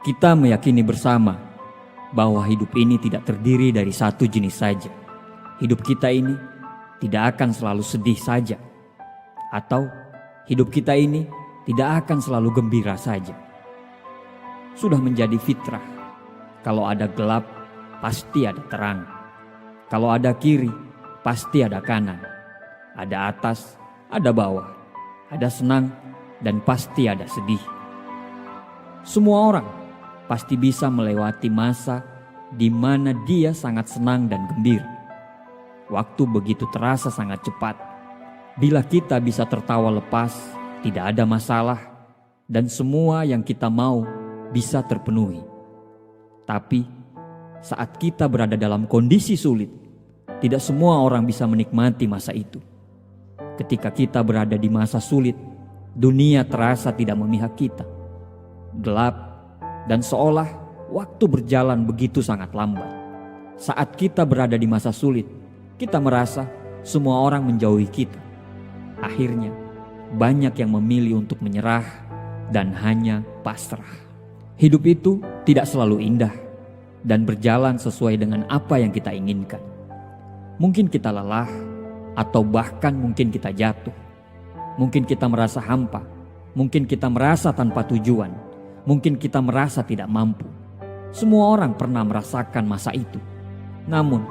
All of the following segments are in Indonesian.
Kita meyakini bersama bahwa hidup ini tidak terdiri dari satu jenis saja. Hidup kita ini tidak akan selalu sedih saja, atau hidup kita ini tidak akan selalu gembira saja. Sudah menjadi fitrah, kalau ada gelap pasti ada terang. Kalau ada kiri pasti ada kanan. Ada atas, ada bawah. Ada senang dan pasti ada sedih. Semua orang pasti bisa melewati masa di mana dia sangat senang dan gembira. Waktu begitu terasa sangat cepat. Bila kita bisa tertawa lepas, tidak ada masalah, dan semua yang kita mau bisa terpenuhi. Tapi saat kita berada dalam kondisi sulit, tidak semua orang bisa menikmati masa itu. Ketika kita berada di masa sulit, dunia terasa tidak memihak kita. Gelap dan seolah waktu berjalan begitu sangat lambat. Saat kita berada di masa sulit, kita merasa semua orang menjauhi kita. Akhirnya, banyak yang memilih untuk menyerah dan hanya pasrah. Hidup itu tidak selalu indah dan berjalan sesuai dengan apa yang kita inginkan. Mungkin kita lelah atau bahkan mungkin kita jatuh. Mungkin kita merasa hampa, mungkin kita merasa tanpa tujuan, mungkin kita merasa tidak mampu. Semua orang pernah merasakan masa itu. Namun,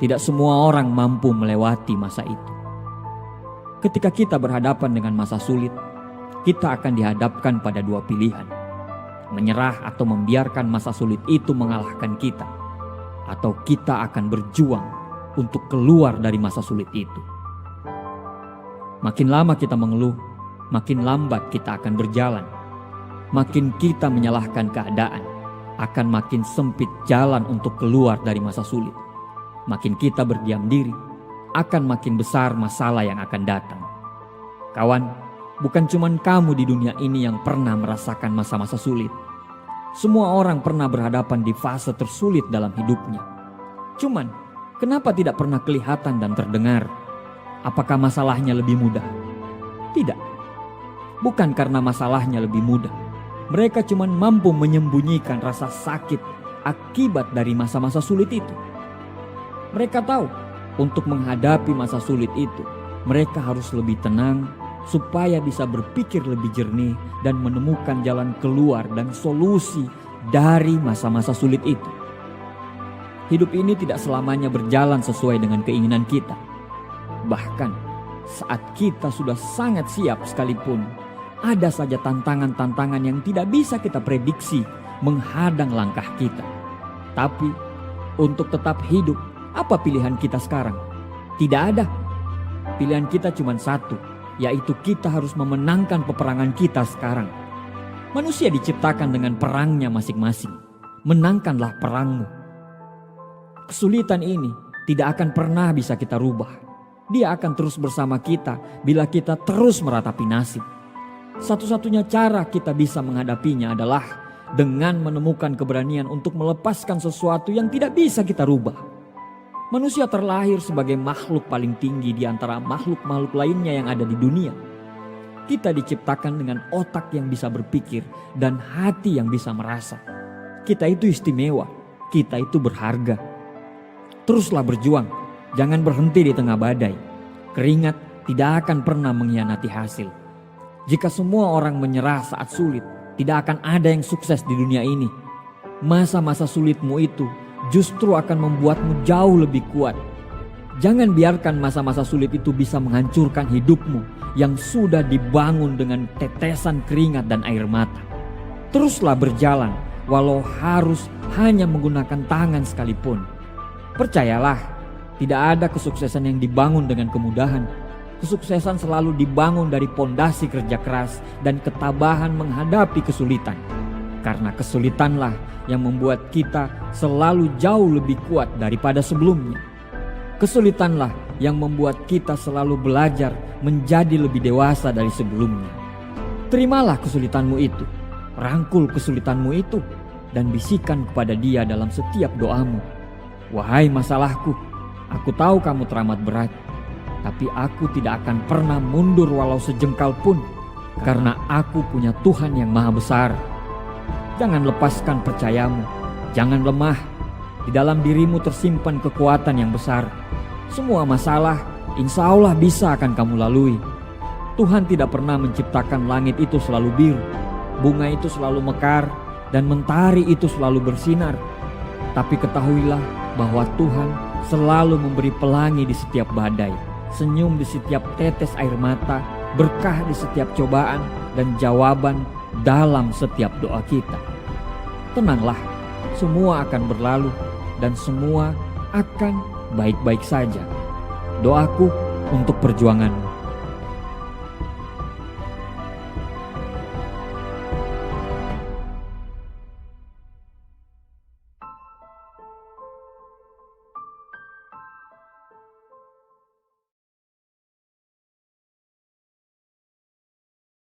tidak semua orang mampu melewati masa itu. Ketika kita berhadapan dengan masa sulit, kita akan dihadapkan pada dua pilihan. Menyerah atau membiarkan masa sulit itu mengalahkan kita. Atau kita akan berjuang untuk keluar dari masa sulit itu. Makin lama kita mengeluh, makin lambat kita akan berjalan. Makin kita menyalahkan keadaan, akan makin sempit jalan untuk keluar dari masa sulit. Makin kita berdiam diri, akan makin besar masalah yang akan datang. Kawan, bukan cuma kamu di dunia ini yang pernah merasakan masa-masa sulit. Semua orang pernah berhadapan di fase tersulit dalam hidupnya. Cuman, kenapa tidak pernah kelihatan dan terdengar? Apakah masalahnya lebih mudah? Tidak. Bukan karena masalahnya lebih mudah. Mereka cuma mampu menyembunyikan rasa sakit akibat dari masa-masa sulit itu. Mereka tahu untuk menghadapi masa sulit itu, mereka harus lebih tenang supaya bisa berpikir lebih jernih dan menemukan jalan keluar dan solusi dari masa-masa sulit itu. Hidup ini tidak selamanya berjalan sesuai dengan keinginan kita. Bahkan saat kita sudah sangat siap sekalipun, ada saja tantangan-tantangan yang tidak bisa kita prediksi menghadang langkah kita. Tapi untuk tetap hidup, apa pilihan kita sekarang? Tidak ada. Pilihan kita cuma satu, yaitu kita harus memenangkan peperangan kita sekarang. Manusia diciptakan dengan perangnya masing-masing. Menangkanlah perangmu. Kesulitan ini tidak akan pernah bisa kita rubah. Dia akan terus bersama kita bila kita terus meratapi nasib. Satu-satunya cara kita bisa menghadapinya adalah dengan menemukan keberanian untuk melepaskan sesuatu yang tidak bisa kita rubah. Manusia terlahir sebagai makhluk paling tinggi di antara makhluk-makhluk lainnya yang ada di dunia. Kita diciptakan dengan otak yang bisa berpikir dan hati yang bisa merasa. Kita itu istimewa, kita itu berharga. Teruslah berjuang, jangan berhenti di tengah badai. Keringat tidak akan pernah mengkhianati hasil. Jika semua orang menyerah saat sulit, tidak akan ada yang sukses di dunia ini. Masa-masa sulitmu itu justru akan membuatmu jauh lebih kuat. Jangan biarkan masa-masa sulit itu bisa menghancurkan hidupmu yang sudah dibangun dengan tetesan keringat dan air mata. Teruslah berjalan walau harus hanya menggunakan tangan sekalipun. Percayalah, tidak ada kesuksesan yang dibangun dengan kemudahan. Kesuksesan selalu dibangun dari pondasi kerja keras dan ketabahan menghadapi kesulitan. Karena kesulitanlah yang membuat kita selalu jauh lebih kuat daripada sebelumnya. Kesulitanlah yang membuat kita selalu belajar menjadi lebih dewasa dari sebelumnya. Terimalah kesulitanmu itu, rangkul kesulitanmu itu, dan bisikan kepada Dia dalam setiap doamu. Wahai masalahku, aku tahu kamu teramat berat. Tapi aku tidak akan pernah mundur walau sejengkal pun, karena aku punya Tuhan yang Maha Besar. Jangan lepaskan percayamu, jangan lemah. Di dalam dirimu tersimpan kekuatan yang besar. Semua masalah insya Allah bisa akan kamu lalui. Tuhan tidak pernah menciptakan langit itu selalu biru, bunga itu selalu mekar, dan mentari itu selalu bersinar. Tapi ketahuilah bahwa Tuhan selalu memberi pelangi di setiap badai, senyum di setiap tetes air mata, berkah di setiap cobaan, dan jawaban dalam setiap doa kita. Tenanglah, semua akan berlalu dan semua akan baik-baik saja. Doaku untuk perjuanganmu.